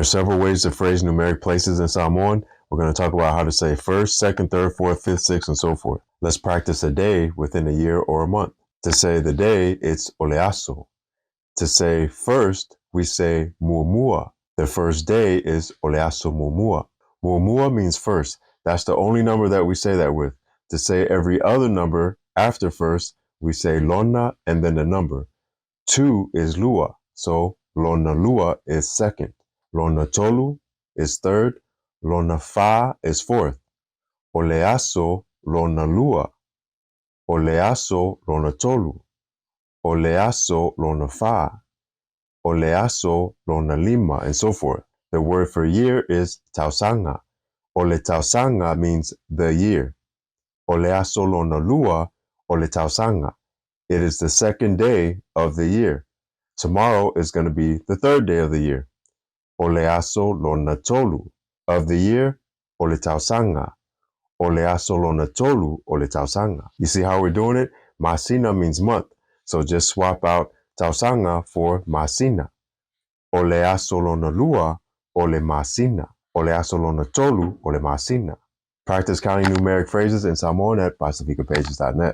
are several ways to phrase numeric places in Samoan. We're going to talk about how to say first, second, third, fourth, fifth, sixth, and so forth. Let's practice a day within a year or a month. To say the day, it's oleaso. To say first, we say muamua. The first day is oleaso muamua. Muamua means first. That's the only number that we say that with. To say every other number after first, we say lona and then the number. 2 is lua, so lona lua is second. Lona tolu is third. Lona fa is fourth. Oleaso lona lua. Oleaso lona tolu. Oleaso lona fa. Oleaso lona lima, and so forth. The word for year is tausanga. Ole tausanga means the year. Oleaso lona lua, ole tausanga. It is the second day of the year. Tomorrow is going to be the third day of the year. Oleaso lona tolu. Of the year, ole tausanga. Oleaso lona tolu, ole tausanga. You see how we're doing it? Masina means month. So just swap out tausanga for masina. Oleaso lona lua, ole masina. Oleaso lona tolu, ole masina. Practice counting numeric phrases in Samoan at pacificapages.net.